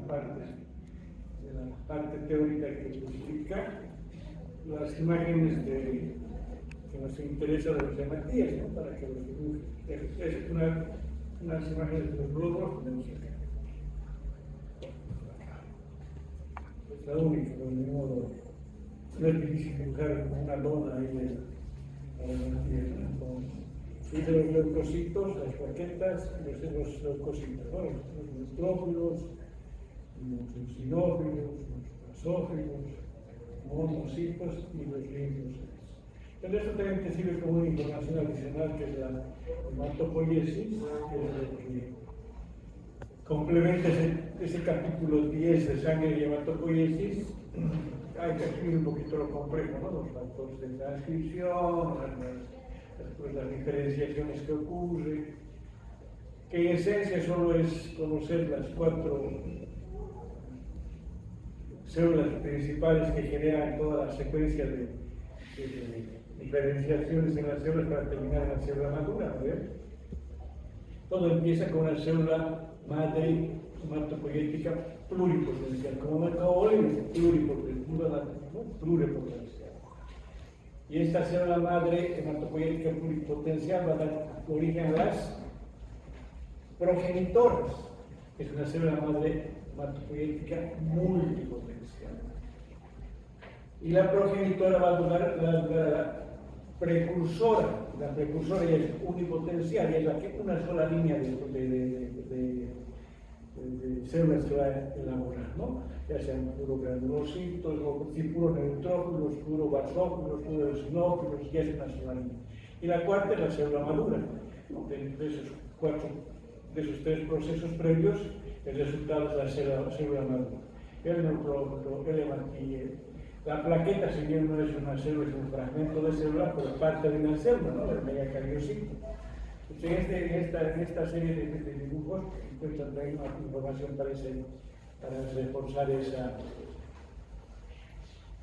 la parte teórica que explica las imágenes que nos interesa de los Matías, ¿no? Para que los dibuje. Es unas imágenes de los globos tenemos acá. Es la única, pero de modo no es difícil dibujar una lona ahí de los Matías, ¿no? Y de los leucocitos, las plaquetas, los leucocitos, ¿no? Los neutrófilos, los eosinófilos, los basófilos, monocitos y los linfocitos. Pero esto también te sirve como una información adicional, que es la hematopoiesis, que es lo que complementa ese capítulo 10 de sangre y hematopoiesis. Hay que escribir un poquito lo complejo, ¿no? Los factores de transcripción, las diferenciaciones que ocurren, que en esencia solo es conocer las 4 células principales que generan toda la secuencia de diferenciaciones en las células para terminar en la célula madura, ¿no? Todo empieza con una célula madre hematopoietica pluripotencial, como marcador pluripotencial. Y esta célula madre hematopoietica pluripotencial va a dar origen a las progenitoras, que es una célula madre hematopoietica multipotencial. Y la progenitora va a dar la precursora. La precursora ya es unipotencial, y es la que una sola línea de células que va a elaborar, ¿no? Ya sean puros granulocitos, o puros neutrófilos, puros basófilos, puros eosinófilos, ya es una sola línea. Y la cuarta es la célula madura. De esos 3 procesos previos, el resultado es la célula madura. El neutrófilo, el hematíe. La plaqueta, si bien no es una célula, es un fragmento de célula, pero parte de una célula, ¿no? Del megacariocito. En esta serie de dibujos encuentran también una información para reforzar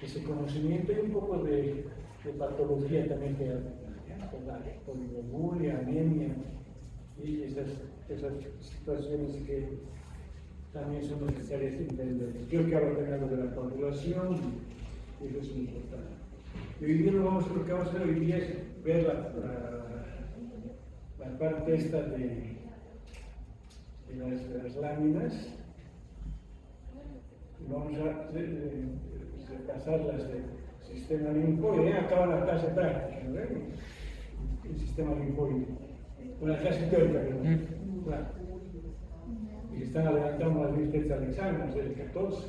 ese conocimiento, y un poco de patología también que hay, poliomielia, anemia, y esas situaciones que también son necesarias entender. Creo que ahora tenemos de la coagulación, y eso es importante. Y hoy día lo que vamos a hacer hoy día es ver la parte esta de las láminas, y vamos a repasarlas del sistema linfóide. Ya acaba la clase práctica, ¿no? El sistema linfóide. Una clase teórica, claro. Y están adelantando las listas al examen, es el 14.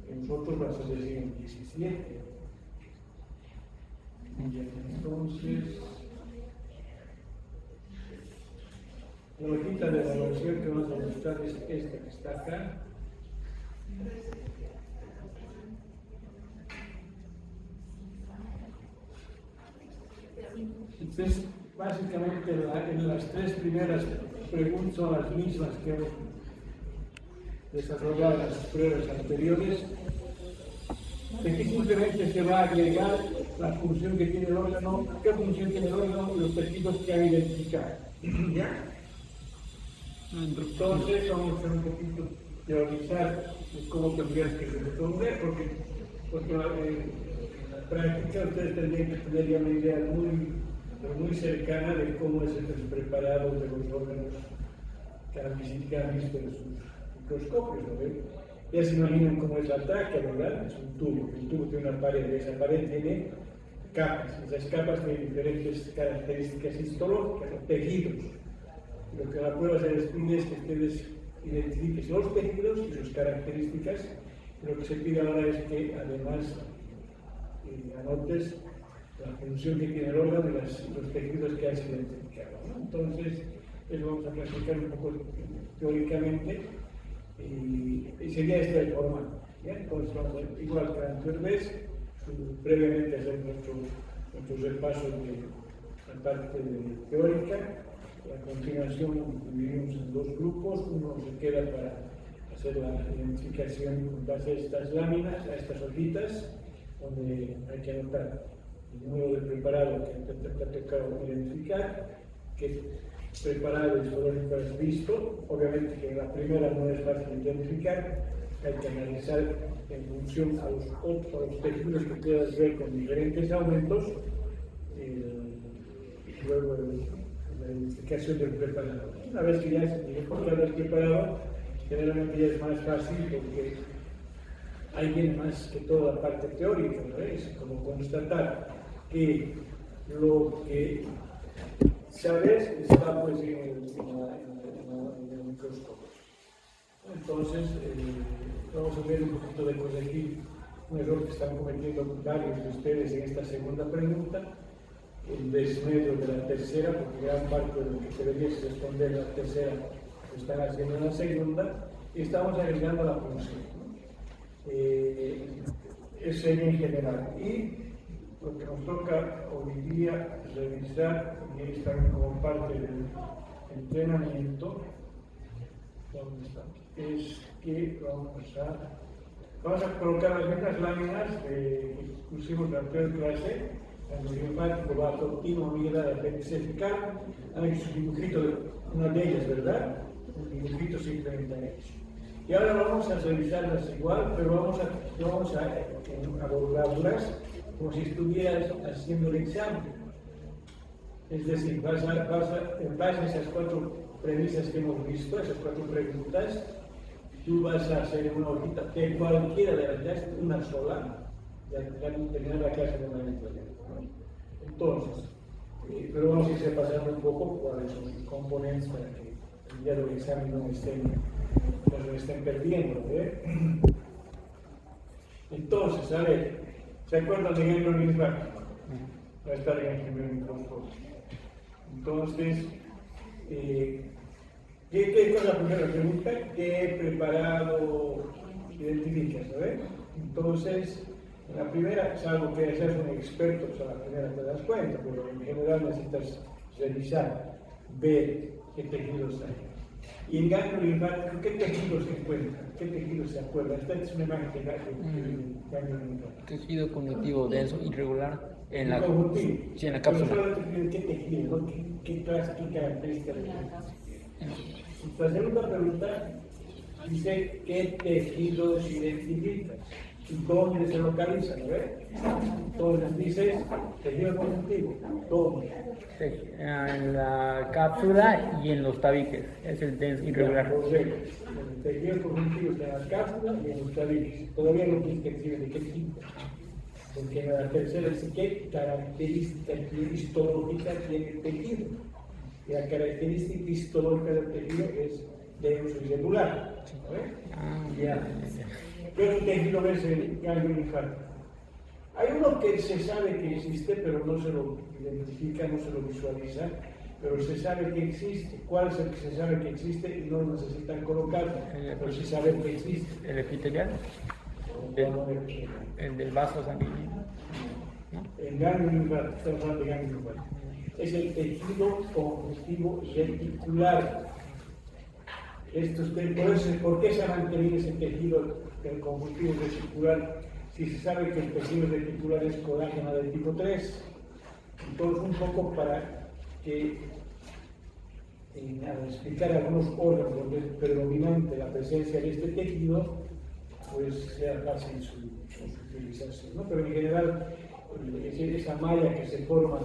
Que nosotros vas a decir en 17. Y entonces, la hojita de evaluación que vamos a mostrar es esta que está acá. Entonces, básicamente en las 3 primeras preguntas son las mismas que hemos desarrollado en las pruebas anteriores. Aquí simplemente se va a agregar la función que tiene el órgano, qué función tiene el órgano y los tejidos que hay identificado. ¿Ya? Entonces vamos a hacer un poquito teorizar cómo tendrías que responder, porque en la práctica ustedes tendrían que tener ya una idea muy cercana de cómo es el preparado de los órganos que han visto en sus microscopios, ¿no ven? Ya se imaginan cómo es la tráquea, ¿verdad? Es un tubo. El tubo tiene una pared, esa pared tiene capas. Esas capas tienen diferentes características histológicas, o tejidos. Lo que la prueba se les pide es que ustedes identifiquen los tejidos y sus características. Lo que se pide ahora es que además anotes la función que tiene el órgano y los tejidos que has identificado, ¿no? Entonces, eso vamos a clasificar un poco teóricamente, y sería este el formato. ¿Ya? Entonces, vamos a ver, igual que la anterior vez, previamente hacer nuestro repaso de la parte teórica. A continuación, dividimos en 2 grupos. Uno se queda para hacer la identificación en base a estas láminas, a estas hojitas, donde hay que anotar el número de preparado que te ha tocado identificar, qué preparado histológico has visto. Obviamente que la primera no es fácil de identificar, hay que analizar en función a los tejidos que puedas ver con diferentes aumentos y luego la identificación del preparado. Una vez que ya se encuentra el preparado, generalmente ya es más fácil porque ahí viene más que toda la parte teórica, ¿no? Es como constatar que lo que sabes está pues en el microscopio. Entonces, vamos a ver un poquito de corregir un error que están cometiendo varios de ustedes en esta segunda pregunta, el desmedro de la tercera, porque gran parte de lo que deberías responder la tercera lo están haciendo en la segunda, y estamos agregando la función. Eso sería en general. Y lo que nos toca hoy día revisar, y ahí está como parte del entrenamiento, ¿dónde está? Es que vamos a colocar las mismas láminas que pusimos en la anterior clase, en el linfático vasoactinomida de apéndice fecal. Han hecho un dibujito de una de ellas, ¿verdad? Un dibujito simplemente han hecho. Y ahora vamos a revisarlas igual, pero vamos a abordarlas como si estuvieras haciendo el examen. Es decir, en base a esas cuatro premisas que hemos visto, esas cuatro preguntas, tú vas a hacer una hojita de cualquiera de las clases, una sola, ya terminar la clase de manera inmediata. Entonces, pero vamos a irse pasando un poco cuáles son los componentes para que el día del examen no me estén perdiendo. Entonces, a ver, ¿se acuerdan de ganglio linfático? Va a estar en el primer microscopio. Entonces, ¿qué es la primera pregunta? ¿Qué preparado identificas? Entonces, la primera, salvo que seas un experto, o sea, la primera te das cuenta, pero en general necesitas revisar, ver qué tejidos hay. Y en ganglio linfático, ¿qué tejidos se encuentran? ¿Qué tejidos se acuerdan? Esta es una imagen de ganglio linfático. Tejido conectivo denso, irregular, en la cápsula. ¿Qué tejido? ¿No? ¿Qué clase, qué características? La segunda pregunta dice, ¿qué tejidos identificas? ¿Dónde se localiza? Entonces dices, tejido conjuntivo. ¿Dónde? En la cápsula y en los tabiques. Es el denso irregular. El tejido conjuntivo está en la cápsula y en los tabiques. Todavía no tienes que decir de qué tipo. Porque en la tercera dice qué característica histológica tiene el tejido. Y la característica histológica del tejido es denso y irregular. ¿Qué otro tejido ves en ganglio linfático? Hay uno que se sabe que existe, pero no se lo identifica, no se lo visualiza, pero se sabe que existe. ¿Cuál es el que se sabe que existe y no necesitan colocarlo? Pero se sabe que existe. ¿El epitelial? El del vaso sanguíneo. ¿No? El ganglio linfático, estamos hablando de ganglio linfático. Es el tejido conjuntivo reticular. ¿Por qué se ha mantenido ese tejido del conjuntivo reticular si se sabe que el tejido reticular es colágeno de tipo 3? Entonces, un poco para que, al explicar algunos órganos donde es predominante la presencia de este tejido, pues sea fácil su utilización, ¿no? Pero en general, esa malla que se forma,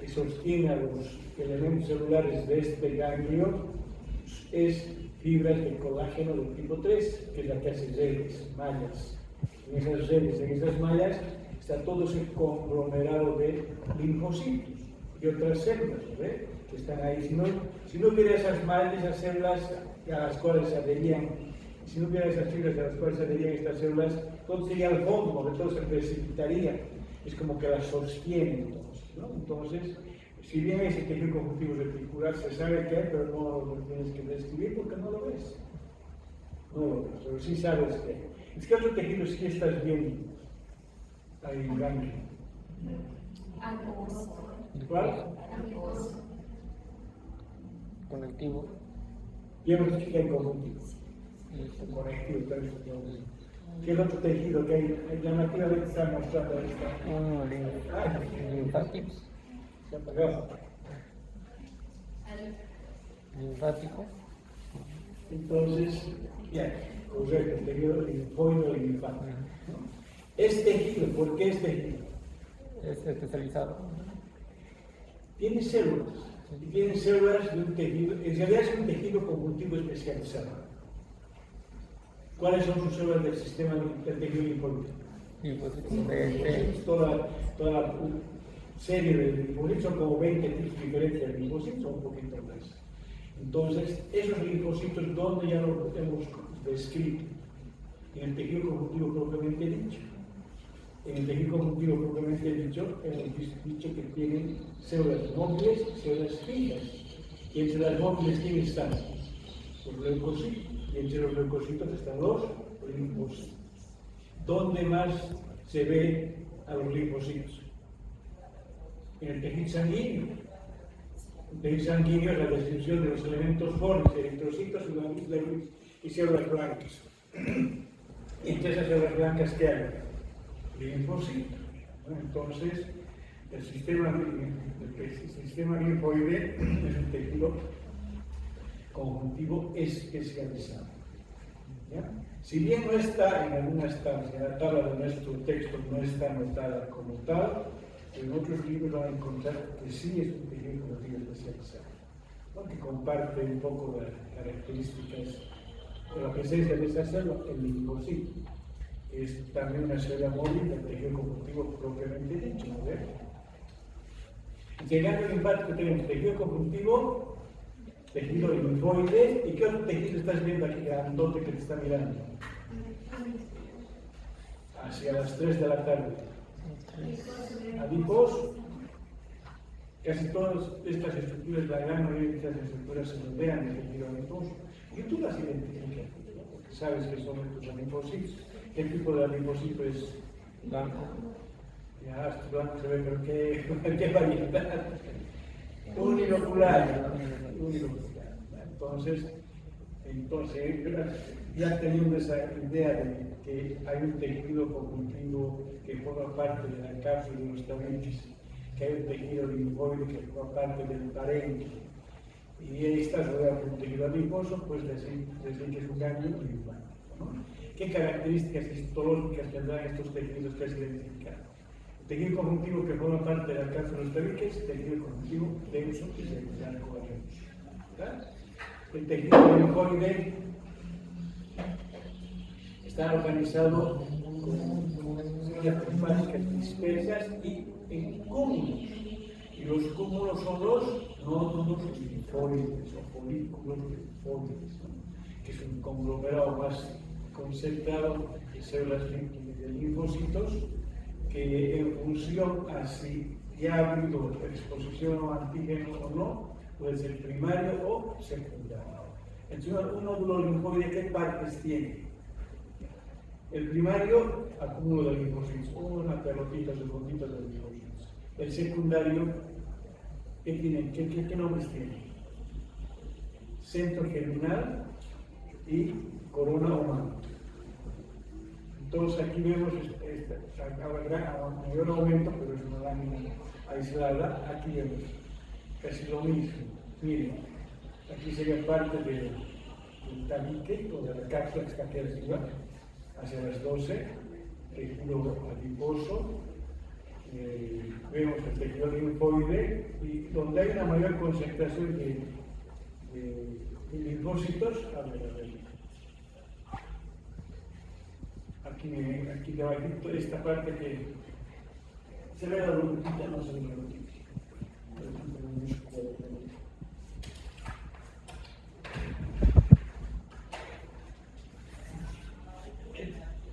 que sostiene a los elementos celulares de este ganglio, es fibras de colágeno del tipo 3, que es la que hace redes, mallas. En esas redes, en esas mallas, está todo ese conglomerado de linfocitos y otras células, que están ahí. Si no hubiera esas mallas, esas células a las cuales se adherían, si no hubiera esas fibras a las cuales se adherían estas células, todo sería al fondo, porque todo se precipitaría. Es como que las sostiene entonces, ¿no? Entonces, si bien ese tejido conjuntivo reticular se sabe que hay, pero no lo tienes que describir porque no lo ves. No lo ves, pero sí sabes que hay. Es que otro tejido sí estás viendo ahí en ganglio. ¿Cuál? Conectivo. Y hemos dicho que hay conjuntivo. Conectivo, también. ¿Qué es otro tejido que hay? Llamativamente está mostrando ahí. Linfáticos. Se ha apagado. linfático. Entonces, ya, correcto, el tejido linfóide linfático. ¿No? Es tejido, ¿por qué es tejido? Es especializado. Tiene células, y tiene células de un tejido, en realidad es un tejido conjuntivo especializado. ¿Cuáles son sus células del sistema del tejido linfóide? Linfocitos. Toda la serie de linfocitos, son como 20 tipos diferentes de linfocitos, o un poquito más. Entonces, esos linfocitos, ¿dónde ya lo hemos descrito? En el tejido conjuntivo propiamente dicho. En el tejido conjuntivo propiamente dicho, hemos dicho que tienen células móviles y células fijas. Y entre las móviles, ¿quiénes están? Los leucocitos. Y entre los leucocitos están los linfocitos. ¿Dónde más se ve a los linfocitos? En el tejido sanguíneo. El tejido sanguíneo es la descripción de los elementos formes, eritrocitos y células blancas. Y entre esas células blancas, ¿qué hay? Linfocitos. Entonces, el sistema linfoide es un tejido conjuntivo especializado. ¿Ya? Si bien no está en alguna estancia, en la tabla de nuestro texto no está anotada como tal, en otros libros van a encontrar que sí es un tejido conjuntivo especializado, ¿no? Que comparte un poco las características de la presencia de esa célula, el linfocito. Es también una célula móvil del tejido conjuntivo propiamente dicho, ¿no? En el ganglio linfático tenemos tejido conjuntivo, tejido linfoide, ¿y qué otro tejido estás viendo aquí, grandote que te está mirando? Hacia las 3 de la tarde. Adiposo. Casi todas estas estructuras, la gran mayoría de estas estructuras se rodean del tejido adiposo. Y tú las identificas, porque sabes que son estos adipocitos. ¿Qué tipo de adipocito es? Blanco. Ya, estos blancos se ven, pero qué variedad. Unilocular. Entonces, ya teniendo esa idea de que hay un tejido conjuntivo que forma parte de la cápsula de los tabiques, que hay un tejido linfoide que forma parte del parénquima, y ahí está rodeado por un tejido adiposo, pues decir que es un ganglio linfático, ¿no? ¿Qué características histológicas tendrán estos tejidos que has identificado? El tejido conjuntivo que forma parte de la cápsula de los tabiques, tejido conjuntivo denso que se llama colágeno. El tejido linfoide está organizado con células linfáticas dispersas y en cúmulos. Y los cúmulos son los nódulos linfoides o folículos linfoides, ¿no? Que es un conglomerado más concentrado de células de linfocitos que, en función a si ya ha habido exposición o antígeno o no, puede ser primario o secundario. Entonces, un nódulo linfoide, ¿qué partes tiene? El primario, acúmulo de linfocitos, una pelotita de puntitos de linfocitos. El secundario, ¿qué tiene? ¿Qué nombres tiene? Centro germinal y corona o manto. Entonces aquí vemos a mayor aumento, pero es una lámina aislada. Aquí vemos casi lo mismo. Miren, aquí sería parte del tabique o de la cápsula que está aquí arriba, hacia las 12, tejido adiposo. Vemos el tejido linfoide y donde hay una mayor concentración de linfocitos. A ver. Aquí debajo, esta parte que se ve la lupita, no se ve la lupita.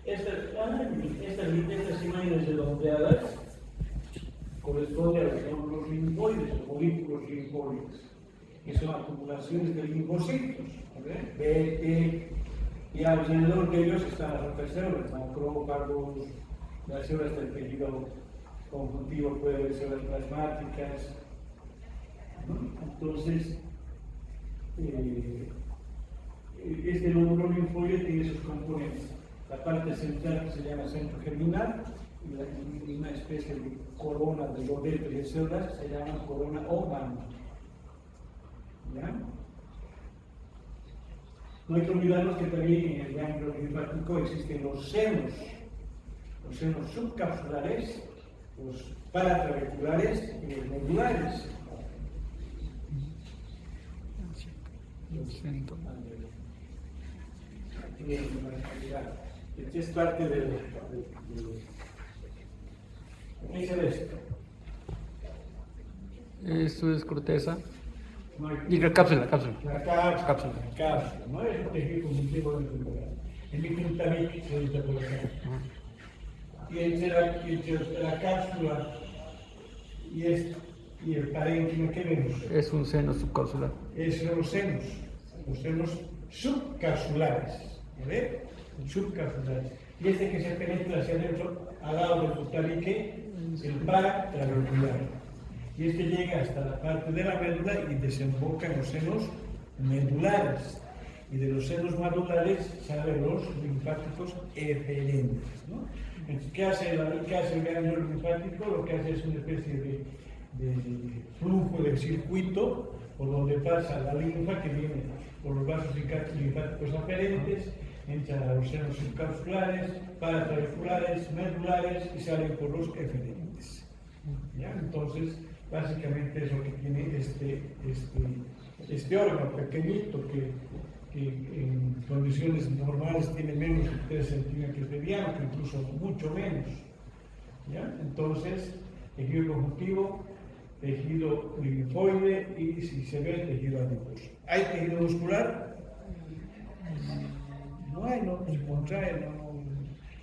Estas imágenes redondeadas corresponden a los linfoides, o folículos linfoides, que son acumulaciones de linfocitos, B, T, y alrededor de ellos están las otras células, macrófagos, las células del tejido conjuntivo, pueden ser células plasmáticas, ¿no? Entonces, este nódulo linfoide tiene sus componentes. La parte central, que se llama centro germinal, y una especie de corona de rodete de células se llama corona o manto. ¿Ya? No hay que olvidarnos que también en el ganglio linfático existen los senos subcapsulares, los paratrabeculares y los medulares. Esta es parte del. ¿Qué es esto? Esto es corteza. No hay- Y la cápsula. La cápsula, ¿no? Es un tejido conjuntivo del pulmonar. El microtabique se dice por acá. Y entre la cápsula y el parénquima, ¿qué vemos? Es un seno subcapsular. Esos son los senos subcapsulares, ¿vale? Subcapsulares. Y este que se penetra hacia adentro, al lado del tabique, el paratrabecular. Y este llega hasta la parte de la médula y desemboca en los senos medulares. Y de los senos medulares salen los linfáticos eferentes, ¿no? Entonces, ¿qué hace el ganglio linfático? Lo que hace es una especie de flujo de circuito por donde pasa la linfa que viene por los vasos linfáticos aferentes, entra a los senos subcapsulares, paratrabeculares, medulares y salen por los eferentes. ¿Ya? Entonces, básicamente es lo que tiene este órgano pequeñito que en condiciones normales tiene menos de 3 centímetros de diámetro, incluso mucho menos. ¿Ya? Entonces, tejido conjuntivo, tejido linfoide y, si se ve, tejido adiposo. ¿Hay tejido muscular? No hay, no se contrae, no.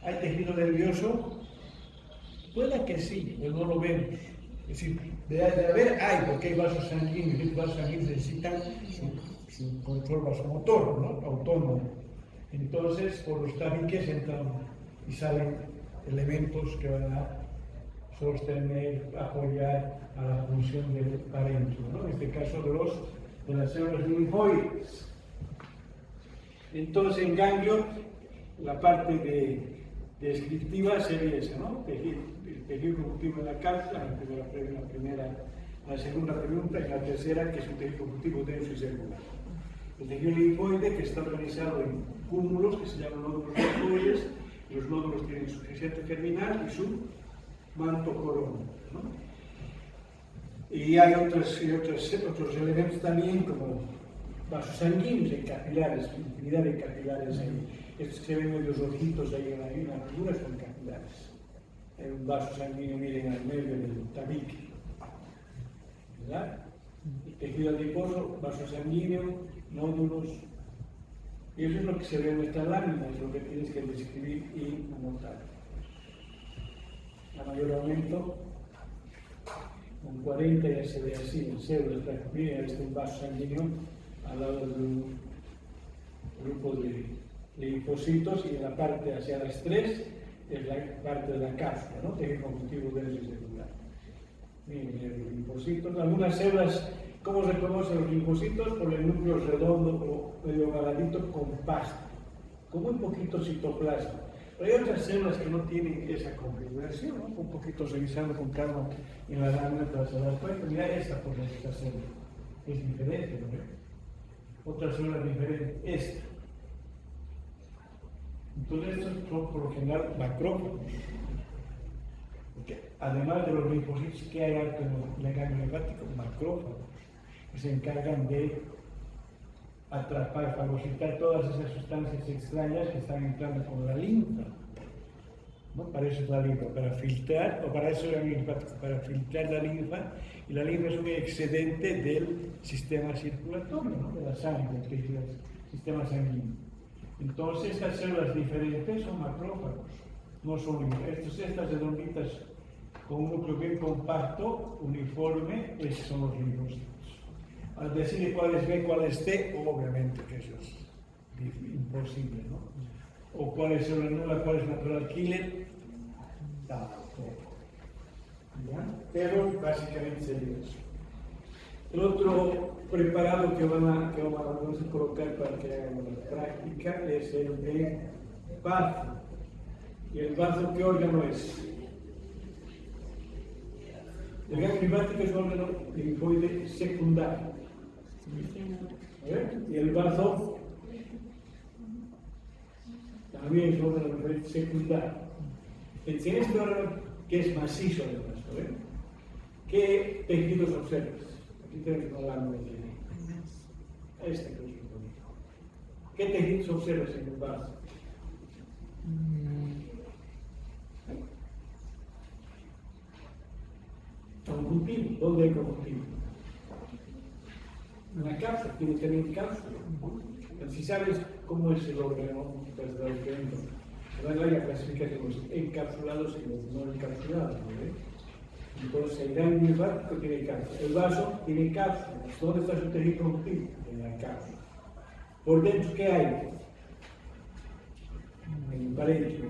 ¿Hay tejido nervioso? Puede que sí, pero no lo vemos. Es decir, de haber, hay, porque hay vasos sanguíneos, y los vasos sanguíneos necesitan su control vasomotor, ¿no? Autónomo. Entonces, por los tabiques entran y salen elementos que van a sostener, apoyar a la función del parénquima, ¿no? En este caso de las células linfoides. Entonces, en ganglio, la parte descriptiva sería esa, ¿no? El tejido conjuntivo de la cápsula, la segunda pregunta, y la tercera, que es un tejido conjuntivo denso y circular. El tejido linfoide, que está organizado en cúmulos, que se llaman nódulos linfoides, y los nódulos tienen su gisante germinal y su manto corona, ¿no? Y hay otros elementos también, como vasos sanguíneos y capilares, infinidad de capilares ahí. Estos que se ven medio rojitos ahí en la figura son capilares. Hay un vaso sanguíneo, miren, al medio del tabique, ¿verdad? El tejido adiposo, vaso sanguíneo, nódulos. Y eso es lo que se ve en nuestra lámina, es lo que tienes que describir y anotar. A mayor aumento, con 40 ya se ve así en células. Miren, este es un vaso sanguíneo al lado de un grupo de linfocitos, y en la parte hacia las 3 es la parte de la cápsula, ¿no? Tejido conjuntivo denso y celular. Miren, los linfocitos. Algunas células, ¿cómo se conocen los linfocitos? Por el núcleo redondo o medio ovaladito compacto, con muy poquito citoplasma. Pero hay otras células que no tienen esa configuración, ¿no? Un poquito revisando con calma en la lámina para se dar cuenta. Mira esta, por ejemplo, esta célula es diferente, ¿no? Otra célula diferente, esta. Entonces, estos son por lo general macrófagos. Porque además de los linfocitos, que hay alto en el ganglio linfático? Macrófagos, que se encargan de atrapar, fagocitar todas esas sustancias extrañas que están entrando con la linfa, ¿no? Para eso es la linfa, para filtrar, o para eso es el linfático, para filtrar la linfa, y la linfa es un excedente del sistema circulatorio, ¿no? De la sangre, del sistema sanguíneo. Entonces, estas células diferentes son macrófagos, no son linfáticos. Estas redonditas con un núcleo bien compacto, uniforme, esos son los linfocitos. Al decir cuál es B, cuál es T, obviamente que eso es imposible, ¿no? O cuál es célula nula, cuál es natural killer, tampoco. ¿Ya? Pero básicamente sería eso. El otro preparado que vamos a colocar para que hagamos la práctica es el de bazo. ¿Y el bazo qué órgano es? El ganglio linfático es un órgano linfoide secundario. Y el bazo También es un órgano referente secundario. Entonces, en este órgano, que es macizo además, ¿no? ¿Qué tejidos observas? Aquí tenemos una lámina de esta que es un bonito. ¿Qué tejidos observas en el vaso? Conjuntivo. ¿Dónde hay conjuntivo? Una cápsula, tiene que tener cápsula. Si sabes cómo es el órgano, pues te das cuenta. Hay la clasificación de los encapsulados y los no encapsulados. ¿No? Entonces, el gran linfático tiene cápsula. El vaso tiene cápsula. ¿Dónde está su tejido conjuntivo? En la cápsula. Por dentro, ¿qué hay? En el parénquima.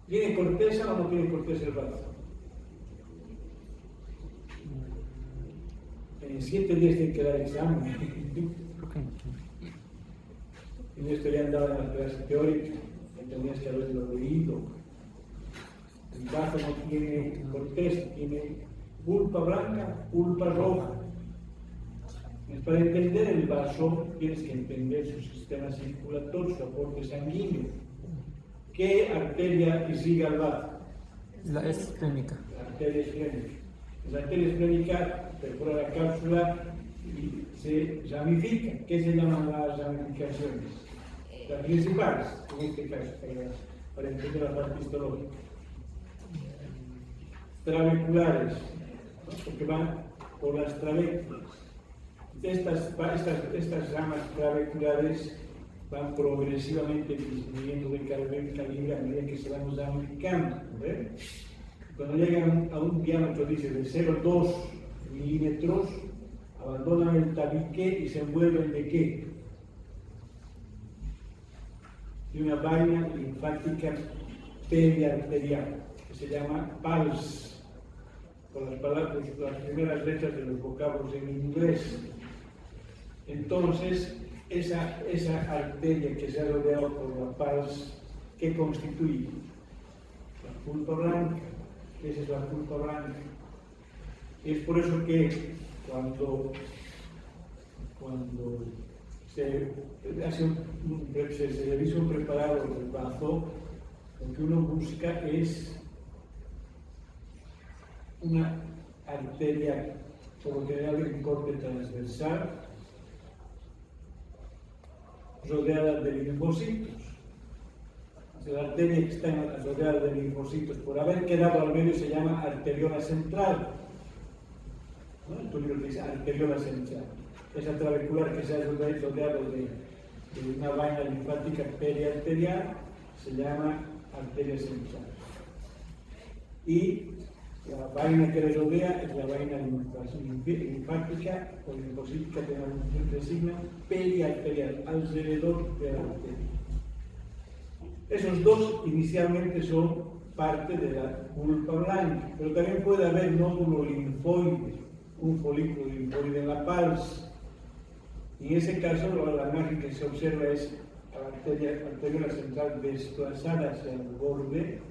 ¿Tiene corteza o no tiene corteza el vaso? En 7 días tiene que dar examen. En esto ya andaba en la clase teórica, tenías que haberlo leído. El vaso no tiene corteza, tiene pulpa blanca, pulpa roja. Para entender el vaso tienes que entender su sistema circulatorio, su aporte sanguíneo. ¿Qué arteria irriga el vaso? La esplénica. La arteria esplénica. La arteria esplénica perfora la cápsula y se ramifica. ¿Qué se llaman las ramificaciones? Las principales, en este caso, para entender la parte histológica. Trabeculares, ¿no? Porque van por las trabéculas. Estas ramas trabeculares van progresivamente disminuyendo de calibre a medida que se van ramificando. ¿Ve? Cuando llegan a un diámetro, dice, de 0,2 milímetros, abandonan el tabique y se envuelven de qué? De una vaina linfática periarterial, que se llama PALS, por las palabras, las primeras letras de los vocablos en inglés. Entonces, esa arteria que se ha rodeado por la PALS, ¿qué constituye? La pulpa blanca. Esa es la pulpa blanca. Es por eso que cuando se revisa un preparado del bazo, lo que uno busca es una arteria, por lo general en corte transversal, rodeada de linfocitos. La arteria que está rodeada de linfocitos, por haber quedado al medio, se llama arteriola central. ¿No? El libro dice arteriola central. Esa trabecular que se ha rodeado de una vaina linfática periarterial se llama arteria central. Y la vaina que le rodea es la vaina linfática o linfocítica que nos designa periarterial, alrededor de la arteria. Esos dos inicialmente son parte de la pulpa blanca, pero también puede haber nódulo linfoide, un folículo linfoide en la PALS. Y en ese caso, la imagen que se observa es la arteriola central desplazada hacia el borde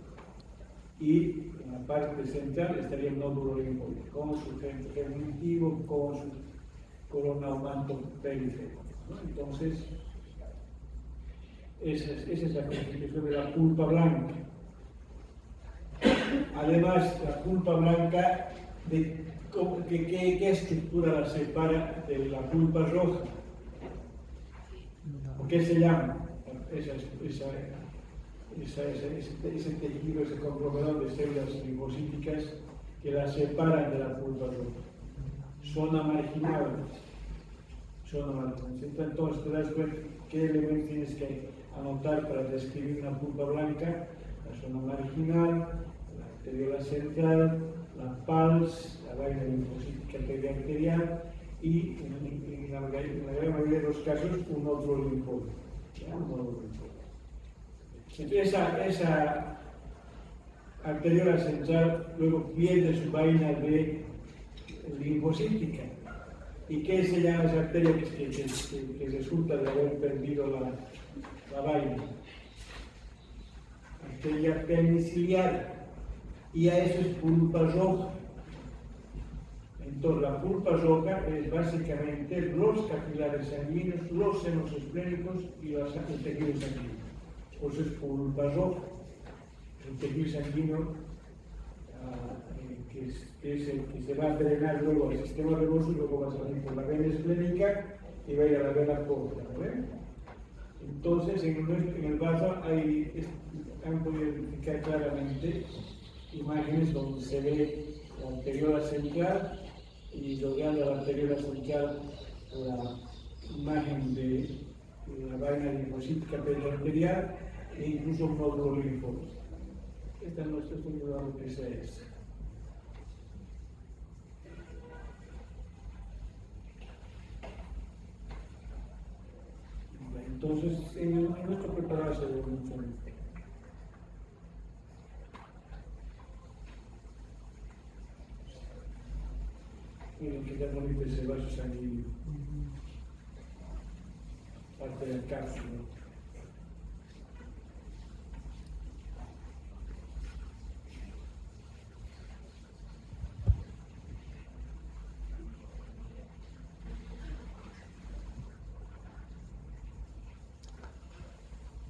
y en la parte central estaría el nódulo linfoide, con su germinativo, con su corona manto periférico, ¿no? Entonces, esa es la constitución de la pulpa blanca. Además, la pulpa blanca, ¿qué estructura la separa de la pulpa roja? ¿Por qué se llama ese tejido, ese conglomerado de células linfocíticas que la separan de la pulpa roja? Zona marginal. Entonces te das cuenta qué elementos tienes que anotar para describir una pulpa blanca: la zona marginal, la arteriola central, la PALS, la vaina linfocítica periarterial y en la gran mayoría de los casos un nódulo linfoide. Entonces esa arteriola central luego pierde su vaina de linfocítica. ¿Y qué se llama esa arteria que resulta de haber perdido la vaina? Arteria peniciliar. Y a eso es pulpa roja. Entonces, la pulpa roja es básicamente los capilares sanguíneos, los senos esplénicos y el tejido sanguíneo. pues es pulpa roja, el tejido sanguíneo que es el que se va a drenar luego al sistema venoso y luego va a salir por la vena esplénica y va a ir a la vena porta, ¿vale? Entonces, en el vaso han podido identificar claramente imágenes donde se ve la arteriola central y rodeando la arteriola central la imagen de la vaina linfocítica periarterial e incluso un nódulo linfótico. Esta no estoy dudando que sea esta. Entonces, en nuestro preparado se ve mucho. Miren que tan bonito ese vaso sanguíneo. Parte del cápsula.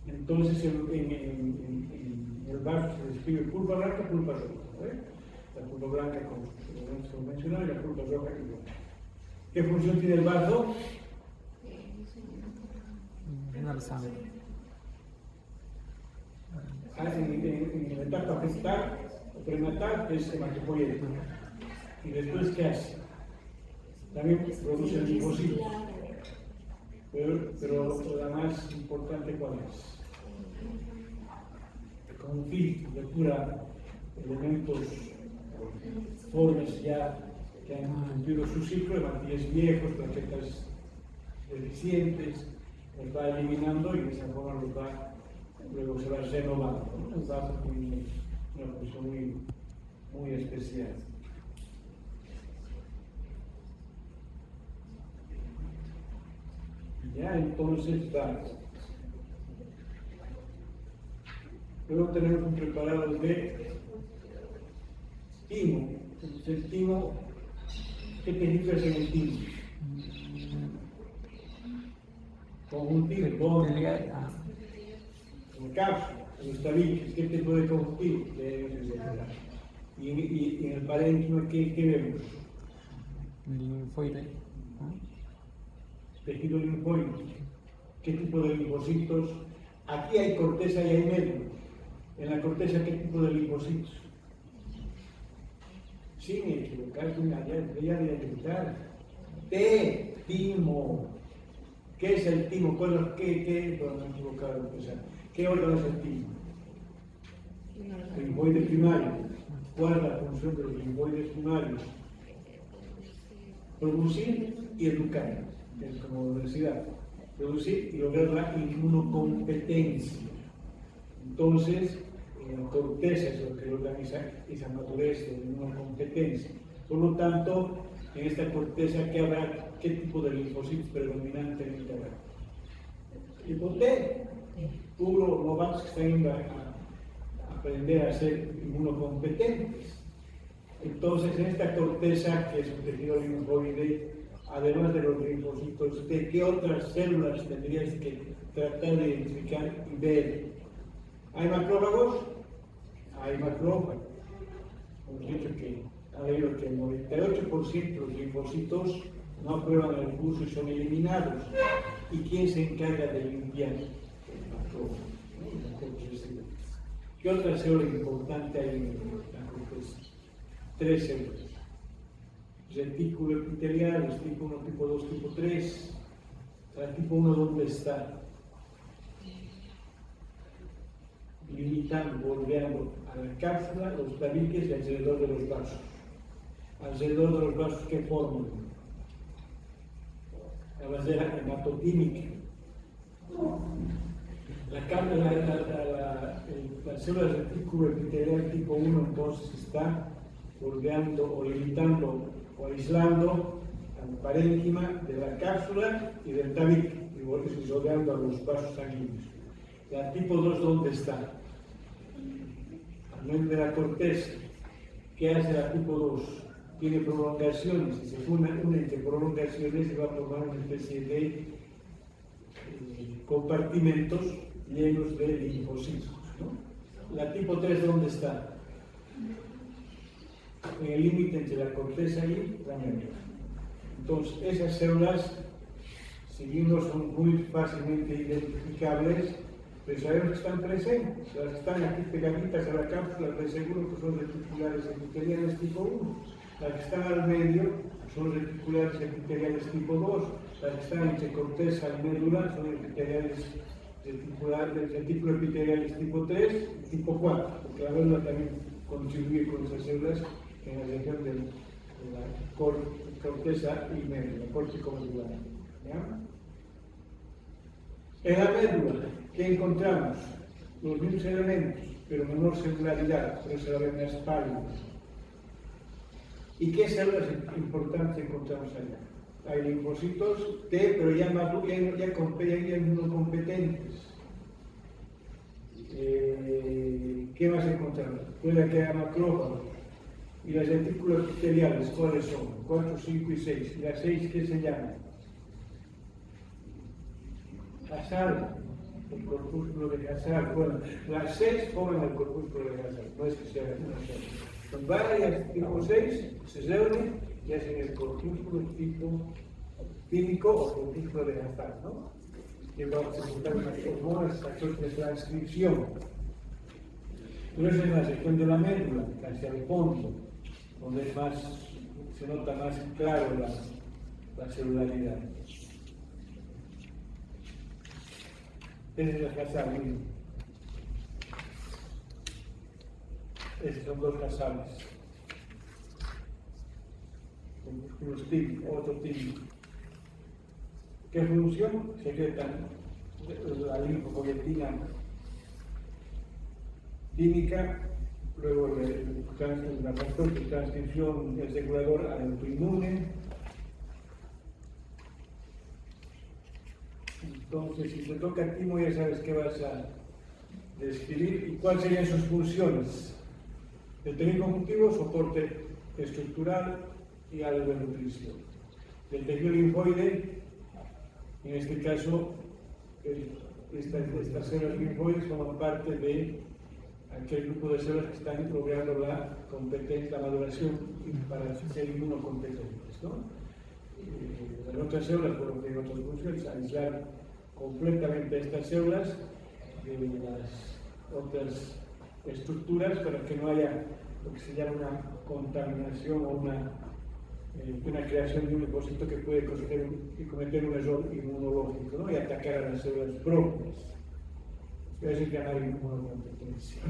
Entonces, en el vaso se describe pulpa blanca, pulpa roja. La pulpa blanca convencional y la pulpa roja igual. ¿Qué función tiene el vaso? No lo sabe. En la etapa gestal o prenatal es hematopoyético. ¿Y después qué hace? También produce linfocitos. Pero la más importante, ¿cuál es? Con un filtro depura elementos formes ya que han cumplido su ciclo, hematíes viejos, plaquetas deficientes, los va eliminando y de esa forma luego se va renovando, ¿no? Un vaso tiene una función muy especial. Ya, entonces va. Luego tenemos un preparado de timo. Entonces, el timo, ¿qué tejido es en el timo? Conjuntivo, en cápsula, en los tabiques, ¿qué tipo de conjuntivo? Y en el parénquima, ¿qué vemos? Linfoide. Tejido linfoide. ¿Qué tipo de linfocitos? Aquí hay corteza y hay medio. En la corteza, ¿qué tipo de linfocitos? Sin equivocarse, ya de evitar. Timo. ¿Qué es el timo? ¿Qué órgano es el timo? Linfoide primario. ¿Cuál es la función de los linfoides primarios? Producir y educar, es como universidad. Producir y lograr la inmunocompetencia. Entonces, en la corteza es lo que organiza esa madurez de inmunocompetencia. Por lo tanto, en esta corteza, ¿qué tipo de linfocitos predominantemente habrá? Tipo T. Puro novatos que están yendo a aprender a ser inmunocompetentes. Entonces, en esta corteza, que es un tejido linfoide, además de los linfocitos T, ¿qué otras células tendrías que tratar de identificar y ver? ¿Hay macrófagos? Hay macrófagos. Hemos dicho que ha leído que el 98% de los linfocitos no aprueban el curso y son eliminados. ¿Y quién se encarga de limpiar? El macrófago. ¿Qué otra célula importante hay en la corteza? 3 células. Retículo epitelial, es tipo 1, tipo 2, tipo 3. ¿El tipo 1 dónde está? Limitando, bordeando a la cápsula, los tabiques y alrededor de los vasos. Alrededor de los vasos, ¿qué forman? La bandera hematotímica. La célula del retículo epitelial tipo 1 entonces está bordeando o limitando o aislando al parénquima de la cápsula y del tabique y rodeando a los vasos sanguíneos. La tipo 2, ¿dónde está? Al medio de la corteza. ¿Qué hace la tipo 2? Tiene prolongaciones, y se unen entre prolongaciones se va a formar una especie de compartimentos llenos de linfocitos, ¿no? La tipo 3, ¿dónde está? En el límite entre la corteza y la médula. Entonces, esas células, si bien no son muy fácilmente identificables, pero sabemos que están presentes. Las que están aquí pegaditas a la cápsula, de seguro que son reticulares epiteliales tipo 1. Las que están al medio son reticulares epiteliales tipo 2. Las que están entre corteza y médula son epiteliales retículo epiteliales tipo 3 y tipo 4, porque la médula también contribuye con esas células en la región de la corteza y médula, córtico medular. En la médula, ¿qué encontramos? Los mismos elementos, pero menor celularidad, por eso la ven más pálida. ¿Y qué células importantes encontramos allá? Hay linfocitos T, pero ya inmunocompetentes. ¿Qué más encontramos? Puede que haya macrófagos. ¿Y las retículos epiteliales cuáles son? 4, 5 y 6. ¿Y las 6 qué se llaman? Hasal, el corpúsculo de Hasal. Bueno, las 6 forman el corpúsculo de Hasal, no es que sea una sola. Son varias tipo 6, se reúnen y hacen el corpúsculo tipo químico o corpúsculo de Hasal, ¿no? Que va a presentar unas hormonas, factores de transcripción. Pero es en la región de la médula, hacia el fondo, donde es más, se nota más claro la celularidad. Ese es el Hasal, miren. Esos son dos Hasales. Los TIM, otro TIM. ¿Qué función? Secretan la linfopoietina química, luego la factor de transcripción del regulador autoinmune. Entonces, si te toca a timo, ya sabes qué vas a describir y cuáles serían sus funciones. El tejido conjuntivo, soporte estructural y algo de nutrición. El tejido linfoide, en este caso, estas células linfoides forman parte de aquel grupo de células que están logrando la competencia, la maduración para ser inmunocompetentes, ¿no? Las otras células, por lo que hay otras funciones, aislar completamente estas células de las otras estructuras para que no haya lo que se llama una contaminación o una creación de un depósito que puede cometer un error inmunológico, ¿no? Y atacar a las células propias. Eso es llamar inmunocompetencia.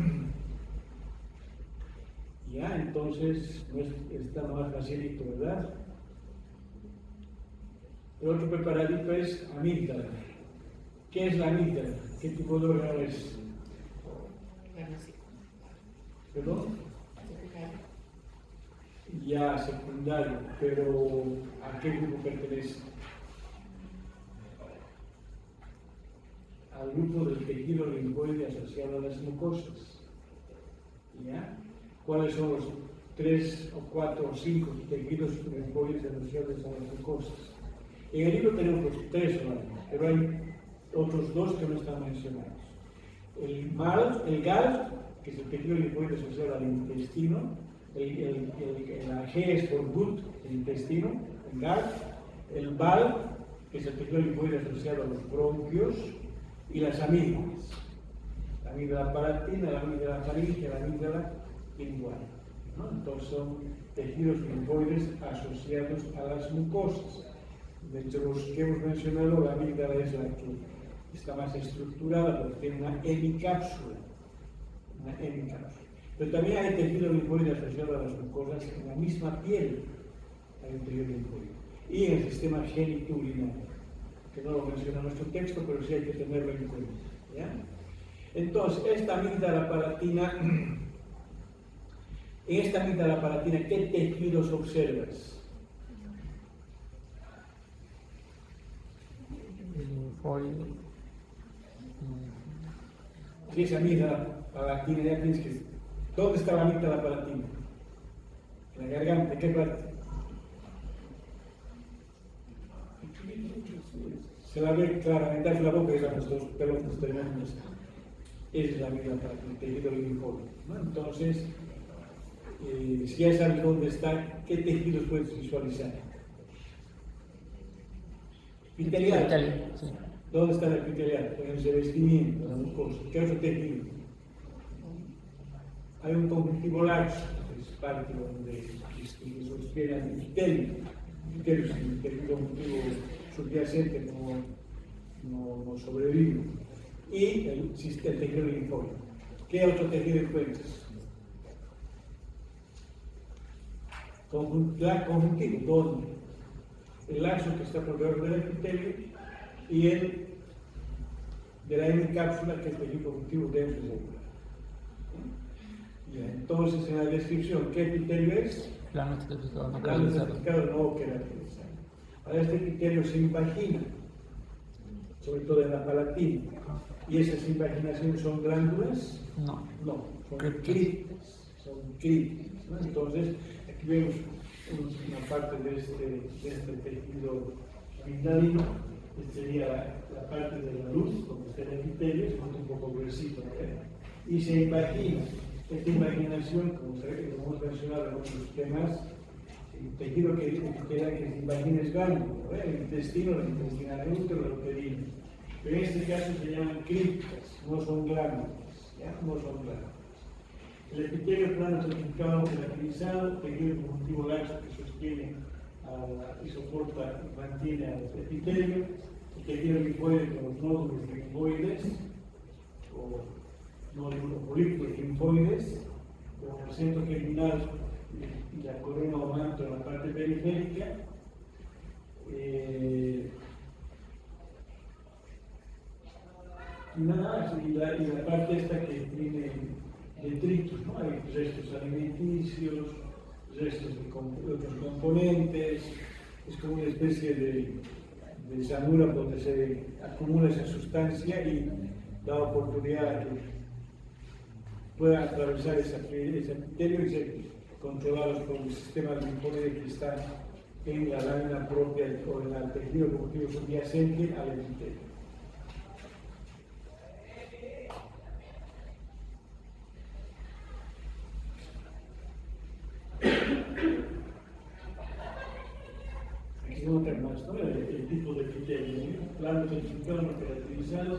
Ya, entonces, está más facilito, ¿verdad? El otro preparadito es amígdala. ¿Qué es la amígdala? ¿Qué tipo de órgano es? ¿Perdón? Ya, secundario, pero ¿a qué grupo pertenece? Al grupo del tejido linfoide asociado a las mucosas. ¿Ya? ¿Cuáles son los 3 o 4 o 5 tejidos linfoides asociados a las mucosas? En el libro tenemos los 3 solamente, pero hay otros 2 que no están mencionados. El GAL, que es el tejido linfoide asociado al intestino, la G es por gut, el intestino, el GAL, el BAL, que es el tejido linfoide asociado a los bronquios, y las amígdalas. La amígdala palatina, la amígdala faríngea, la amígdala lingual, ¿no? Entonces son tejidos linfoides asociados a las mucosas. De hecho, los que hemos mencionado, la amígdala es la que está más estructurada porque tiene una hemicápsula. Pero también hay tejido linfoide asociado a las mucosas en la misma piel, hay un tejido linfoide. Y en el sistema genitourinario, que no lo menciona nuestro texto, pero sí hay que tenerlo en cuenta, ¿ya? Entonces, esta amígdala palatina, en esta amígdala palatina, ¿qué tejidos observas? Si esa amígdala palatina, ya tienes que... ¿Dónde está la amígdala palatina? En la garganta, ¿qué parte? Se la ve claramente, es la boca y los dos pelos posteriores. es la misma para el tejido linfóide, ¿no? Entonces, si ya sabes dónde está, ¿qué tejidos puedes visualizar? Epitelial. Sí. ¿Dónde está el epitelial? En el revestimiento, la mucosa. ¿Qué otro tejido? Hay un conjuntivo laxo, que es parte donde se sostiene el epitelio. El epitelio es un tejido conjuntivo subyacente, no sobrevive. Y el tejido linfóide. ¿Qué otro tejido encuentras? Conjuntivo, ¿dónde? El laxo que está por debajo del epitelio y el de la hemicápsula, que es el tejido conjuntivo dentro de ella. Entonces, en la descripción, ¿qué epitelio es? Plano estratificado no Plano caracterizado. estratificado no caracterizado. Ahora, este epitelio se invagina, sobre todo en la palatina. ¿Y esas invaginaciones son glándulas? No. No, son Criptas. criptas. Son criptas, ¿no? Entonces, aquí vemos una parte de este tejido amigdalino. Esta sería la parte de la luz, donde está el epitelio, es un poco gruesito, ¿no? Y se imagina, esta imaginación, como hemos mencionado en otros temas, el tejido epitelial que se imagina es glándula, ¿no? El intestino, el intestino útero, el uterino. Pero en este caso se llaman criptas, no son glándulas, ¿ya? No son glándulas. El epitelio plano estratificado caracterizado, tejido conjuntivo laxo que sostiene y soporta y mantiene al epitelio, el tejido linfóide con los nódulos linfoides, o nódulos polípticos linfoides, con el centro germinal y la corona o manto en la parte periférica. Y nada más, y la parte esta que tiene detritus, ¿no? Hay restos alimenticios, restos de otros componentes, es como una especie de llanura donde se acumula esa sustancia y da oportunidad a que puedan atravesar ese epitelio y ser controlados por el sistema linfóide que está en la lámina propia o en el tejido conjuntivo subyacente al epitelio. Más, ¿no? El tipo de epitelio, plano estratificado no caracterizado,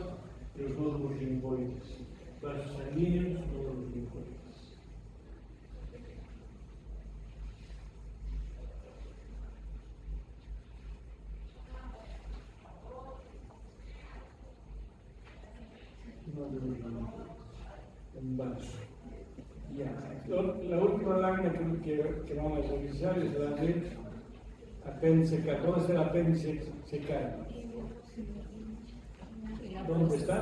los nódulos linfoides, vasos sanguíneos, nódulos linfoides. Nódulos linfoides, un vaso. Ya. La última lámina que vamos a revisar es la de apéndice secal. ¿Dónde está el apéndice secal? ¿Dónde está?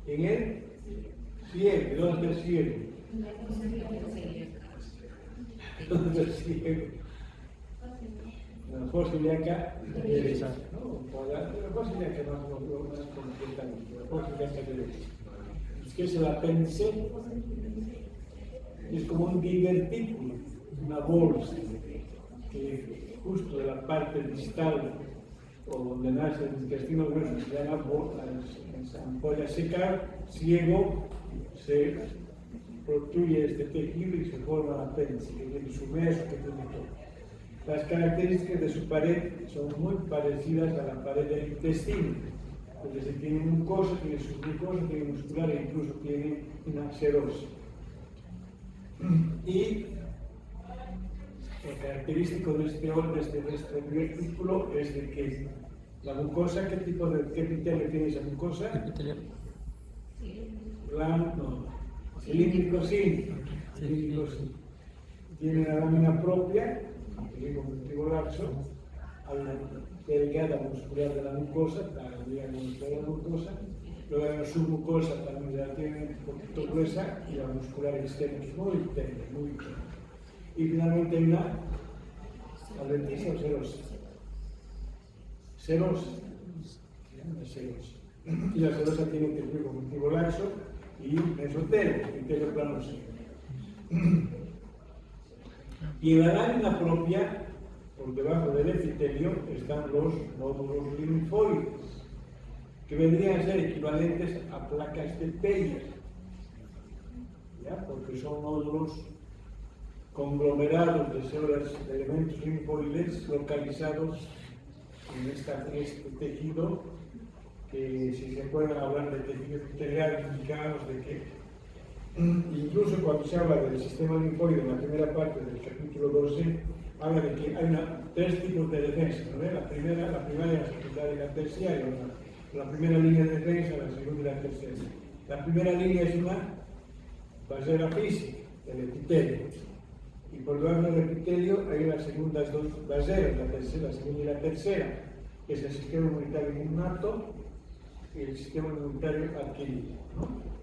En el ciego. ¿Dónde está el ciego? ¿Dónde está el ciego? La fosa ilíaca derecha. La fosa ilíaca más completamente. La fosa ilíaca derecha. ¿Qué es el apéndice? Es como un divertículo, una bolsa que justo de la parte distal o donde nace el intestino grueso se llama ampolla secal, ciego, se protruye este tejido y se forma el apéndice, que tiene su meso, que tiene todo. Las características de su pared son muy parecidas a la pared del intestino, porque se tiene mucosa, tiene submucosa, tiene muscular e incluso tiene una serosa. Y lo característico de este divertículo es de que la mucosa, ¿qué epitelio tiene esa mucosa? Epitelio. No, cilíndrico sí. Tiene una lámina propia, el conjuntivo laxo, delgada muscular de la mucosa, la muscular de la mucosa, luego hay una submucosa también relativamente un poquito gruesa y la muscular externa es muy tenue, muy tenue. Y finalmente hay una adventicia o serosa. Serosa. Y la serosa tiene un tejido conjuntivo laxo y mesotelo, epitelio plano seco. Y en la lámina propia, por debajo del epitelio, están los nódulos linfoides. que vendrían a ser equivalentes a placas de Peyer, ¿ya? Porque son nódulos conglomerados de células de elementos linfoides localizados en este tejido, que si se pueden hablar de tejido epitelial, indicamos de que incluso cuando se habla del sistema linfoide en la primera parte del capítulo 12, habla de que hay tres tipos de defensa, ¿no? La primaria, la secundaria y la terciaria. La primera línea de defensa, la segunda y la tercera. La primera línea es una barrera física, el epitelio. Y por debajo del epitelio hay las segundas dos barreras, la segunda y la tercera, que es el sistema inmunitario innato y el sistema inmunitario adquirido, ¿no?